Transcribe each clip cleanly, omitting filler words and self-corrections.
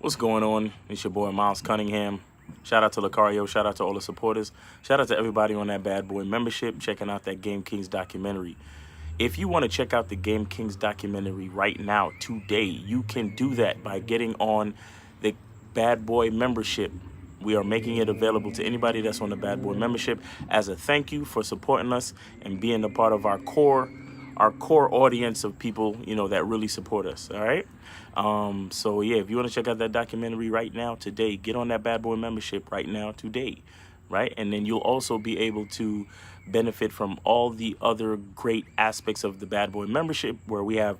What's going on? It's your boy Miles Cunningham. Shout out to Lucario. Shout out to all the supporters. Shout out to everybody on that Bad Boy membership checking out that Game Kings documentary. If you want to check out the Game Kings documentary right now, today, you can do that by getting on the Bad Boy membership. We are making it available to anybody that's on the Bad Boy membership as a thank you for supporting us and being a part of our core audience of people, that really support us. All right. So yeah, if you want to check out that documentary right now, today, get on that Bad Boy membership right now, today. Right. And then you'll also be able to benefit from all the other great aspects of the Bad Boy membership, where we have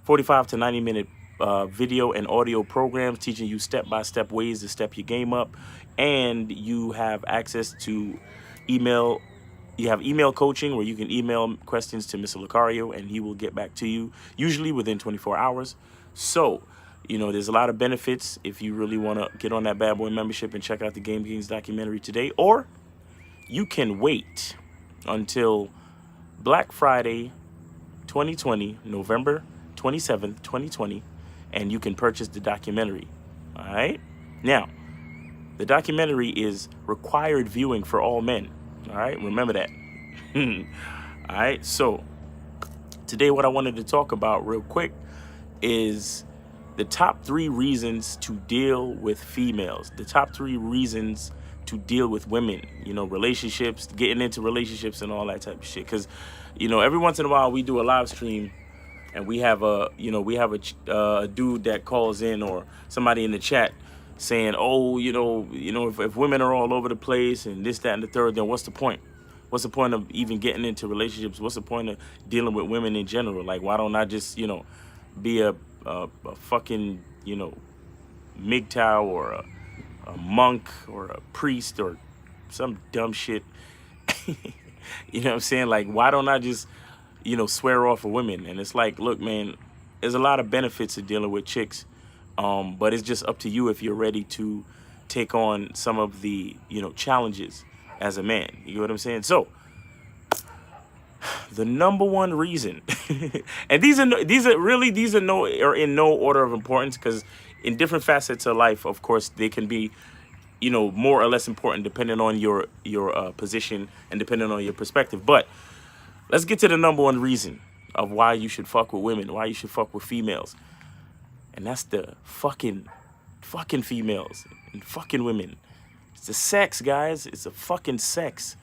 45 to 90-minute video and audio programs teaching you step-by-step ways to step your game up. And you have access to email. You have email coaching where you can email questions to Mr. Lucario and he will get back to you, usually within 24 hours. So, there's a lot of benefits if you really want to get on that Bad Boy membership and check out the Game Kings documentary today. Or you can wait until Black Friday 2020, November 27th, 2020, and you can purchase the documentary. All right? Now, the documentary is required viewing for all men. All right? Remember that. All right? So, today what I wanted to talk about real quick is the top 3 reasons to deal with females. The top 3 reasons to deal with women, relationships, getting into relationships and all that type of shit. Because, every once in a while we do a live stream and we have a dude that calls in or somebody in the chat saying, oh, if women are all over the place and this, that, and the third, then what's the point? What's the point of even getting into relationships? What's the point of dealing with women in general? Like, why don't I just, be a fucking, MGTOW or a monk or a priest or some dumb shit. You know what I'm saying? Like, why don't I just, swear off of women? And it's like, look, man, there's a lot of benefits to dealing with chicks. But it's just up to you if you're ready to take on some of the, challenges as a man. You know what I'm saying? So, the number one reason, and these are in no order of importance, because in different facets of life, of course, they can be, more or less important depending on your position and depending on your perspective. But let's get to the number one reason of why you should fuck with women, why you should fuck with females, and that's the fucking females and fucking women. It's the sex, guys. It's the fucking sex.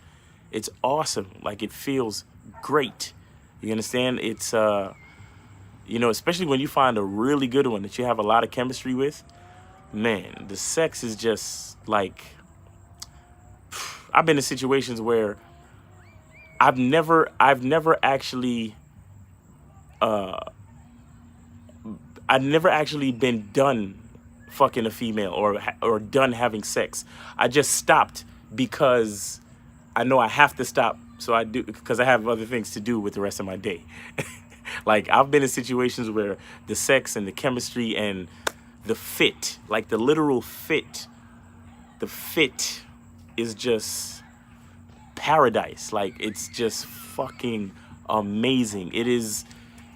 It's awesome. Like, it feels great. You understand? It's especially when you find a really good one that you have a lot of chemistry with. Man, the sex is just like, I've been in situations where I've never actually been done fucking a female or done having sex. I just stopped because I know I have to stop. So I do, because I have other things to do with the rest of my day. Like, I've been in situations where the sex and the chemistry and the fit, like the literal fit, the fit is just paradise. Like, it's just fucking amazing. It is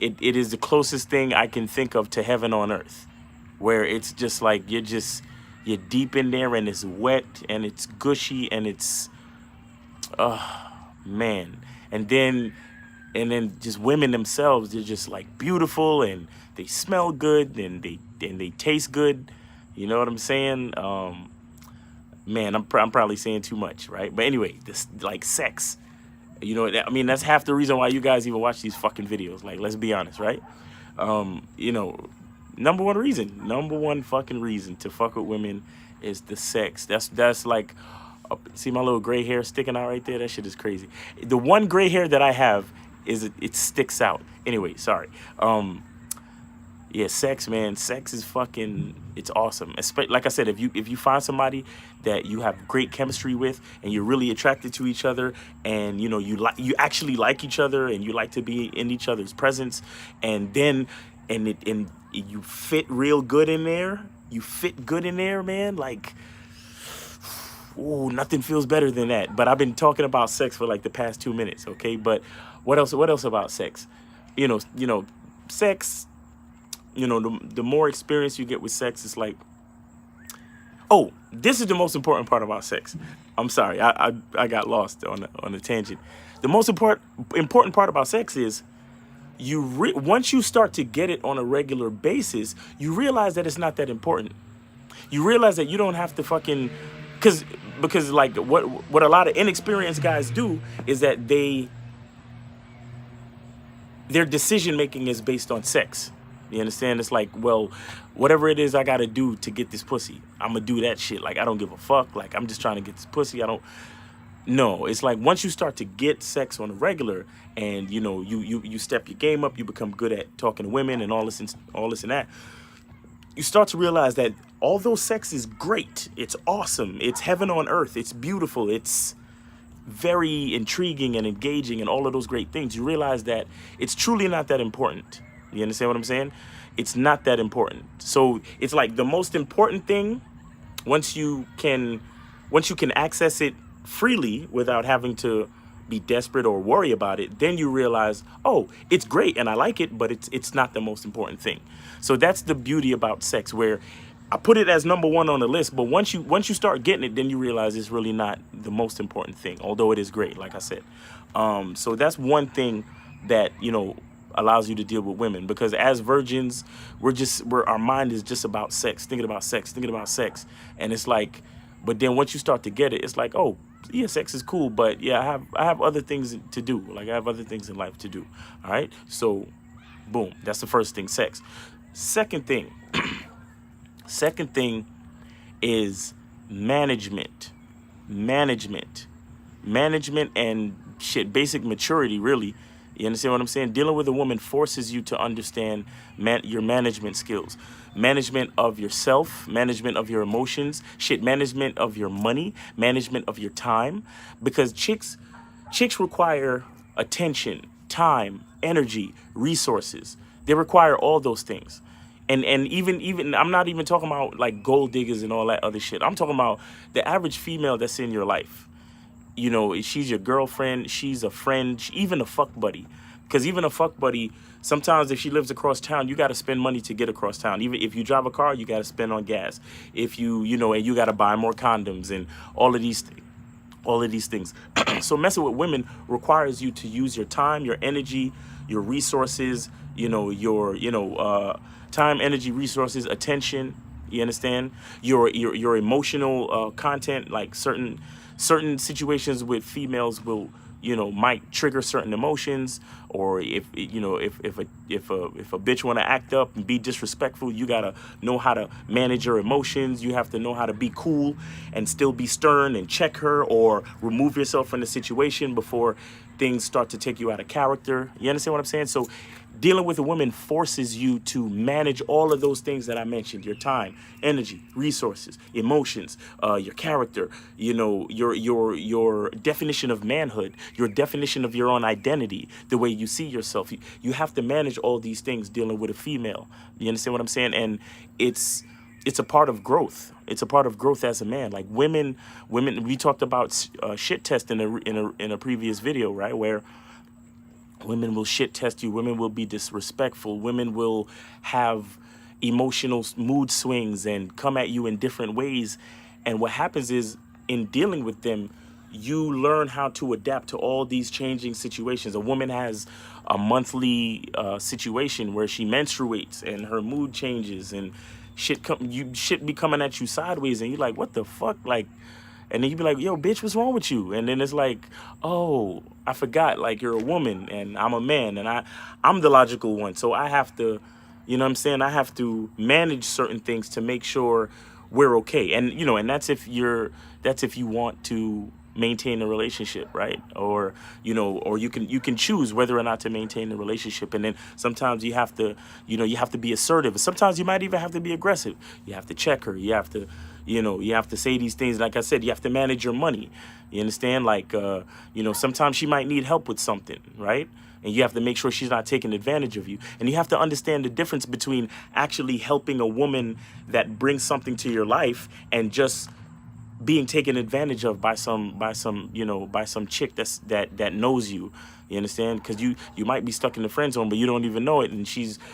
the closest thing I can think of to heaven on earth, where it's just like you're deep in there and it's wet and it's gushy and it's man. And then just women themselves, they're just like beautiful and they smell good and they taste good. You know what I'm saying? Man, I'm probably saying too much, right? But anyway, this, like, sex. That's half the reason why you guys even watch these fucking videos. Like, let's be honest, right? Number one fucking reason to fuck with women is the sex. That's like, see my little gray hair sticking out right there? That shit is crazy. The one gray hair that I have is it sticks out. Anyway, sorry. Yeah, sex, man. Sex is fucking, it's awesome. Like I said, if you find somebody that you have great chemistry with and you're really attracted to each other, and you actually like each other and you like to be in each other's presence, and you fit real good in there. You fit good in there, man. Like, ooh, nothing feels better than that. But I've been talking about sex for like the past 2 minutes, okay? But what else about sex? Sex, the more experience you get with sex, it's like Oh, this is the most important part about sex. I'm sorry, I got lost on a tangent. The most important part about sex is once you start to get it on a regular basis, you realize that it's not that important. You realize that you don't have to fucking because like what a lot of inexperienced guys do is that their decision making is based on sex. You understand? It's like, well, whatever it is I gotta do to get this pussy, I'm gonna do that shit. Like, I don't give a fuck. Like, I'm just trying to get this pussy. I don't. No, it's like once you start to get sex on a regular, and you know you step your game up, you become good at talking to women and all this and that. You start to realize that although sex is great, it's awesome, it's heaven on earth, it's beautiful, it's very intriguing and engaging and all of those great things, you realize that it's truly not that important. You understand what I'm saying? It's not that important. So it's like the most important thing, once you can access it freely without having to be desperate or worry about it, then you realize, oh, it's great and I like it, but it's not the most important thing. So that's the beauty about sex, where I put it as number one on the list, but once you start getting it, then you realize it's really not the most important thing, although it is great, like I said. So that's one thing that, you know, allows you to deal with women, because as virgins, our mind is just about sex, thinking about sex. And it's like, but then once you start to get it, it's like, oh, yeah, sex is cool, but yeah, I have other things to do. Like, I have other things in life to do. All right. So boom, that's the first thing, sex. Second thing is management and shit, basic maturity, really. You understand what I'm saying? Dealing with a woman forces you to understand your management skills, management of yourself, management of your emotions, management of your money, management of your time, because chicks require attention, time, energy, resources. They require all those things. And even I'm not even talking about like gold diggers and all that other shit. I'm talking about the average female that's in your life. You know, she's your girlfriend, she's a friend, even a fuck buddy. Because even a fuck buddy, sometimes if she lives across town, you got to spend money to get across town. Even if you drive a car, you got to spend on gas. If and you got to buy more condoms and all of these things. So messing with women requires you to use your time, your energy, your resources, time, energy, resources, attention. You understand? Your emotional content, like certain situations with females will, might trigger certain emotions, or if a bitch want to act up and be disrespectful, you gotta know how to manage your emotions. You have to know how to be cool and still be stern and check her, or remove yourself from the situation before things start to take you out of character. You understand what I'm saying? So dealing with a woman forces you to manage all of those things that I mentioned: your time, energy, resources, emotions, your character, your definition of manhood, your definition of your own identity, the way you see yourself. You have to manage all these things dealing with a female. You understand what I'm saying? And it's a part of growth. It's a part of growth as a man. Like women. We talked about shit test in a previous video, right? Where women will shit test you. Women will be disrespectful. Women will have emotional mood swings and come at you in different ways. And what happens is, in dealing with them, you learn how to adapt to all these changing situations. A woman has a monthly situation where she menstruates and her mood changes, and shit be coming at you sideways, and you're like, what the fuck? Like, and then you be like, yo, bitch, what's wrong with you? And then it's like, oh, I forgot, like, you're a woman and I'm a man, and I'm the logical one. So I have to, you know what I'm saying? I have to manage certain things to make sure we're okay. And, and that's if you want to maintain a relationship, right? Or, or you can choose whether or not to maintain the relationship. And then sometimes you have to, you have to be assertive. Sometimes you might even have to be aggressive. You have to check her. You have to, you have to say these things. Like I said, you have to manage your money. You understand? Like, sometimes she might need help with something, right? And you have to make sure she's not taking advantage of you. And you have to understand the difference between actually helping a woman that brings something to your life and just being taken advantage of by some by some chick that knows you. You understand? Because you might be stuck in the friend zone, but you don't even know it, and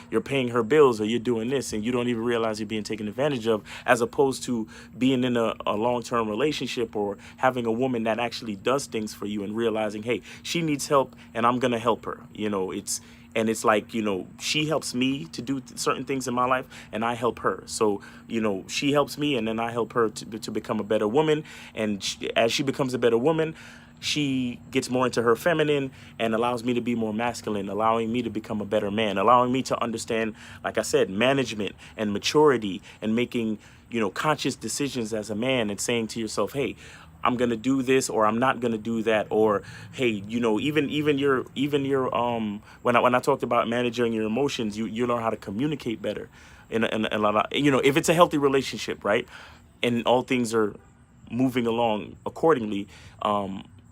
you're paying her bills, or you're doing this, and you don't even realize you're being taken advantage of, as opposed to being in a long-term relationship, or having a woman that actually does things for you, and realizing, hey, she needs help, and I'm gonna help her. It's like, she helps me to do certain things in my life, and I help her. So, she helps me, and then I help her to become a better woman. And as she becomes a better woman, she gets more into her feminine and allows me to be more masculine, allowing me to become a better man, allowing me to understand, like I said, management and maturity, and making, conscious decisions as a man, and saying to yourself, hey, I'm gonna do this, or I'm not gonna do that, or hey, even your when I talked about managing your emotions, you learn how to communicate better, in a lot of, if it's a healthy relationship, right, and all things are moving along accordingly,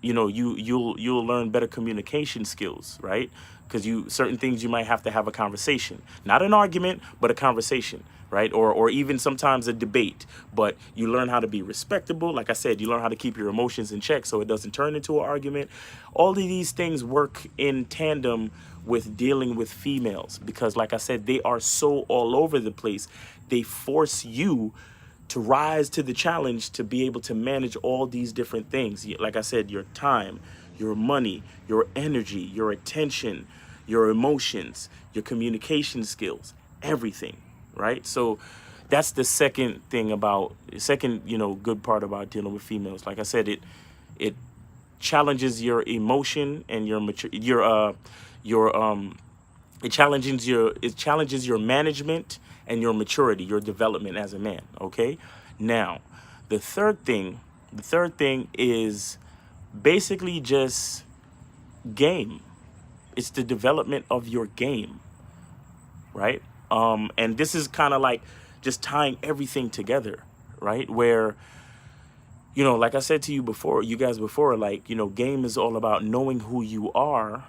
you'll learn better communication skills, right? Because certain things you might have to have a conversation, not an argument, but a conversation, right? Or even sometimes a debate, but you learn how to be respectable. Like I said, you learn how to keep your emotions in check so it doesn't turn into an argument. All of these things work in tandem with dealing with females, because like I said, they are so all over the place. They force you to rise to the challenge to be able to manage all these different things. Like I said, your time, your money, your energy, your attention, your emotions, your communication skills, everything, right? So that's the second good part about dealing with females. Like I said, it challenges your emotion and it challenges your management and your maturity, your development as a man. Okay. Now, the third thing is basically just game. It's the development of your game, right? And this is kind of like just tying everything together, right? Where, like I said to you guys before, like, game is all about knowing who you are,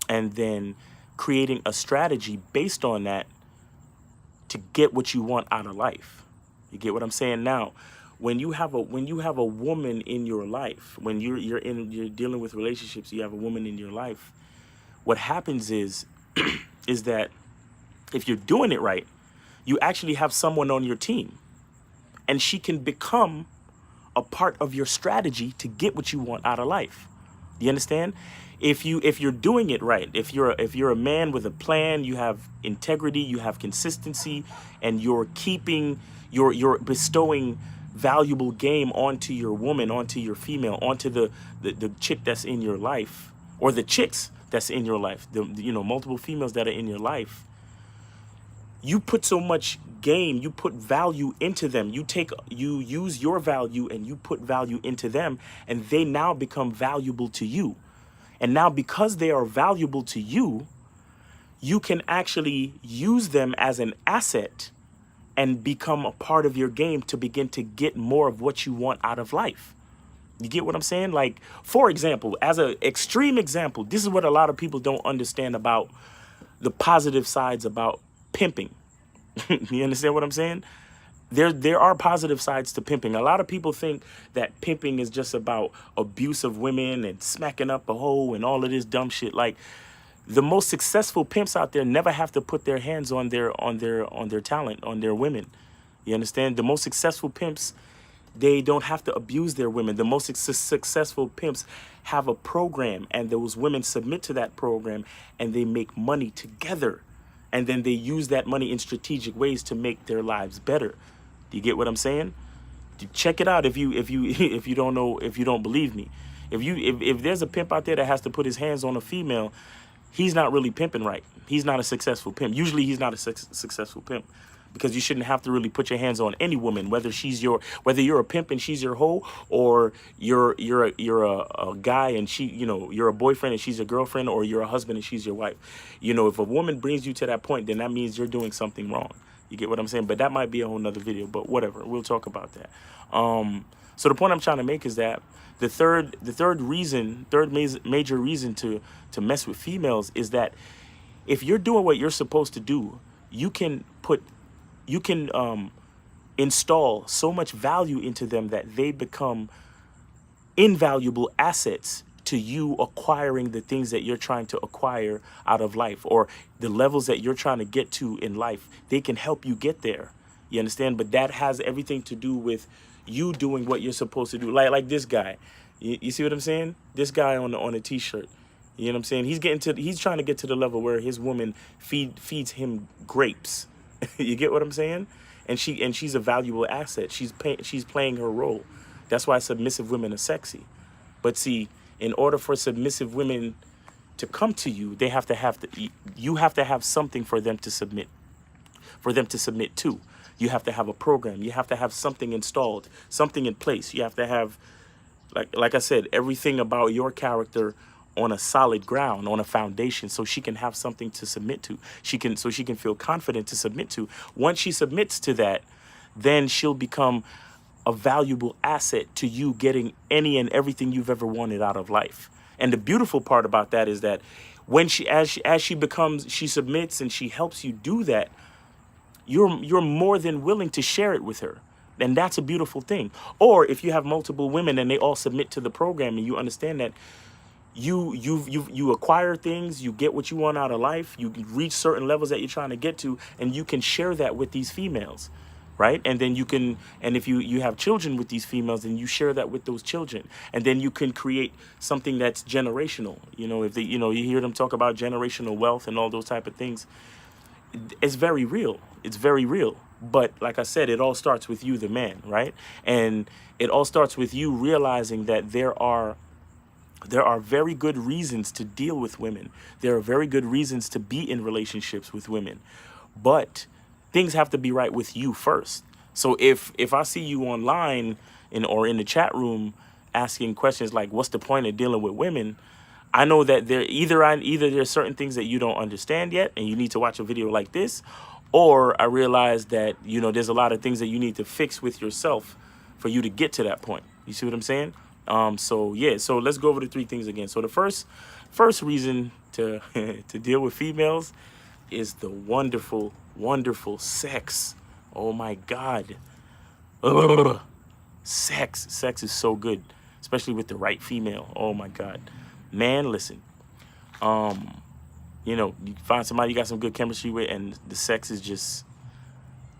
and then creating a strategy based on that to get what you want out of life. You get what I'm saying? Now, when you have a woman in your life, when you're dealing with relationships, you have a woman in your life, what happens is is that if you're doing it right, you actually have someone on your team, and she can become a part of your strategy to get what you want out of life. You understand? If you're doing it right, if you're a man with a plan, you have integrity, you have consistency, and you're bestowing valuable game onto your woman, onto your female, onto the chick that's in your life, or the chicks that's in your life, the multiple females that are in your life. You put so much game, you put value into them. You use your value and you put value into them, and they now become valuable to you. And now, because they are valuable to you, you can actually use them as an asset and become a part of your game to begin to get more of what you want out of life. You get what I'm saying? Like, for example, as an extreme example, this is what a lot of people don't understand about the positive sides about pimping. You understand what I'm saying? There are positive sides to pimping. A lot of people think that pimping is just about abuse of women and smacking up a hoe and all of this dumb shit. Like, the most successful pimps out there never have to put their hands on their talent, on their women. You understand? The most successful pimps, they don't have to abuse their women. The most successful pimps have a program, and those women submit to that program, and they make money together. And then they use that money in strategic ways to make their lives better. Do you get what I'm saying? Check it out if you don't know, if you don't believe me. If there's a pimp out there that has to put his hands on a female, he's not really pimping right. He's not a successful pimp. Usually he's not a successful pimp, because you shouldn't have to really put your hands on any woman, whether you're a pimp and she's your hoe, or you're a guy and you're a boyfriend and she's your girlfriend, or you're a husband and she's your wife. If a woman brings you to that point, then that means you're doing something wrong. You get what I'm saying? But that might be a whole nother video, but whatever. We'll talk about that. So the point I'm trying to make is that the third major reason to mess with females is that if you're doing what you're supposed to do, you can install so much value into them that they become invaluable assets to you acquiring the things that you're trying to acquire out of life, or the levels that you're trying to get to in life. They can help you get there. You understand? But that has everything to do with you doing what you're supposed to do. Like this guy. You see what I'm saying? This guy on a t-shirt. You know what I'm saying? He's trying to get to the level where his woman feeds him grapes. You get what I'm saying? And she's a valuable asset. She's playing her role. That's why submissive women are sexy. But see, in order for submissive women to come to you, you have to have something for them to submit to. You have to have a program. You have to have something installed, something in place. You have to have, like I said, everything about your character on a solid ground, on a foundation, so she can have something to submit to. So she can feel confident to submit to. Once she submits to that, then she'll become a valuable asset to you getting any and everything you've ever wanted out of life. And the beautiful part about that is that when she submits and she helps you do that, you're more than willing to share it with her. And that's a beautiful thing. Or if you have multiple women and they all submit to the program, and you understand that you acquire things, you get what you want out of life, you reach certain levels that you're trying to get to, and you can share that with these females, right? And then if you have children with these females, then you share that with those children, and then you can create something that's generational. If you hear them talk about generational wealth and all those type of things, it's very real. It's very real. But like I said, it all starts with you, the man, right? And it all starts with you realizing that there are very good reasons to deal with women. There are very good reasons to be in relationships with women. But things have to be right with you first. So if I see you online or in the chat room asking questions like, what's the point of dealing with women? I know that either there's certain things that you don't understand yet and you need to watch a video like this, or I realize that, there's a lot of things that you need to fix with yourself for you to get to that point. You see what I'm saying? So let's go over the three things again. So the first reason to to deal with females is the wonderful, wonderful sex. Oh my God. Ugh. Sex is so good, especially with the right female. Oh my God, man, listen, you find somebody you got some good chemistry with, and the sex is just,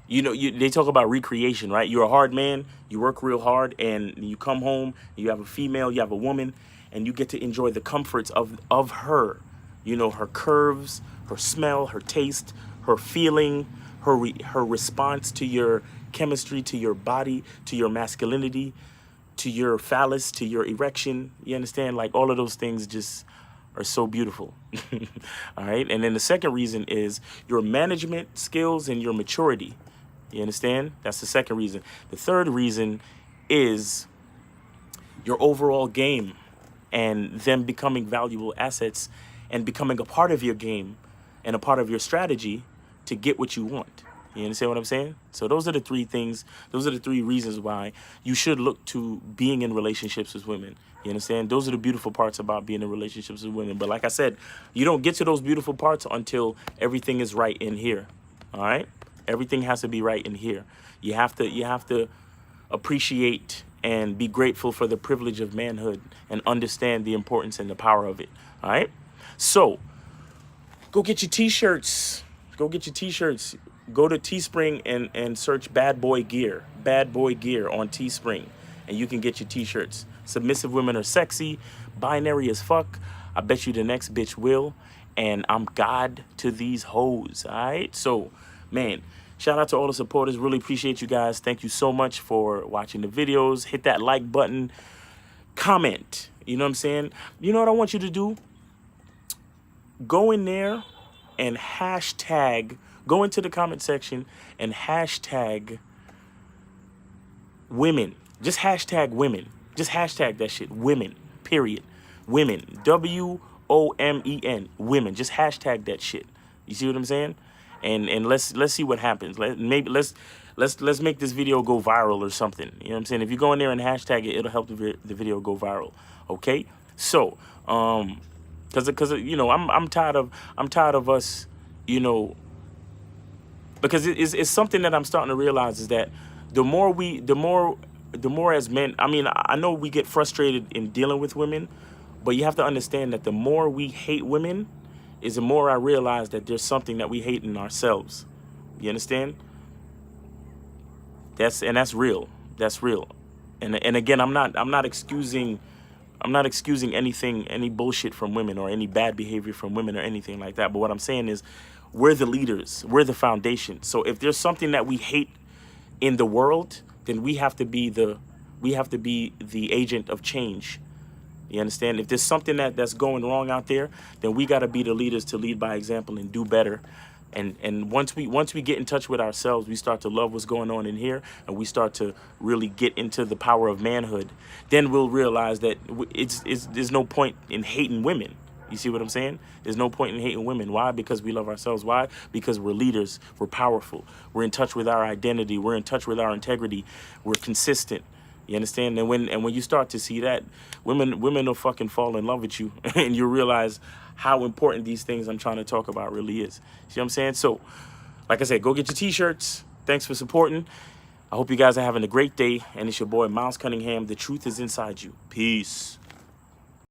they talk about recreation, right? You're a hard man, you work real hard, and you come home, you have a female, you have a woman, and you get to enjoy the comforts of her, her curves, her smell, her taste, her feeling, her response to your chemistry, to your body, to your masculinity, to your phallus, to your erection. You understand? Like, all of those things just are so beautiful. All right. And then the second reason is your management skills and your maturity. You understand? That's the second reason. The third reason is your overall game and them becoming valuable assets and becoming a part of your game and a part of your strategy to get what you want. You understand what I'm saying? So those are the three things. Those are the three reasons why you should look to being in relationships with women. You understand? Those are the beautiful parts about being in relationships with women. But like I said, you don't get to those beautiful parts until everything is right in here. All right? Everything has to be right in here. You have to appreciate and be grateful for the privilege of manhood and understand the importance and the power of it. All right? So go get your t-shirts. Go get your t-shirts. Go to Teespring and search Bad Boy Gear on Teespring, and you can get your t-shirts. Submissive women are sexy, binary as fuck. I bet you the next bitch will, and I'm God to these hoes. All right? So, man, shout out to all the supporters. Really appreciate you guys. Thank you so much for watching the videos. Hit that like button. Comment. You know what I'm saying? You know what I want you to do? Go in there and go into the comment section and hashtag women. Just hashtag women. Just hashtag that shit. Women. Period. Women. WOMEN. Women. Just hashtag that shit. You see what I'm saying? And let's see what happens. Let's make this video go viral or something. You know what I'm saying? If you go in there and hashtag it, it'll help the video go viral. Okay? So, because I'm tired of us, because it's something that I'm starting to realize is that the more as men, I mean, I know we get frustrated in dealing with women, but you have to understand that the more we hate women is the more I realize that there's something that we hate in ourselves. You understand? That's real. That's real. And again, I'm not excusing anything, any bullshit from women or any bad behavior from women or anything like that. But what I'm saying is we're the leaders. We're the foundation. So if there's something that we hate in the world, then we have to be the agent of change. You understand? If there's something that's going wrong out there, then we got to be the leaders to lead by example and do better. And once we get in touch with ourselves, we start to love what's going on in here, and we start to really get into the power of manhood. Then we'll realize that there's no point in hating women. You see what I'm saying? There's no point in hating women. Why? Because we love ourselves. Why? Because we're leaders. We're powerful. We're in touch with our identity. We're in touch with our integrity. We're consistent. You understand? And when you start to see that, women will fucking fall in love with you, and you realize how important these things I'm trying to talk about really is. See what I'm saying? So, like I said, go get your t-shirts. Thanks for supporting. I hope you guys are having a great day. And it's your boy, Miles Cunningham. The truth is inside you. Peace.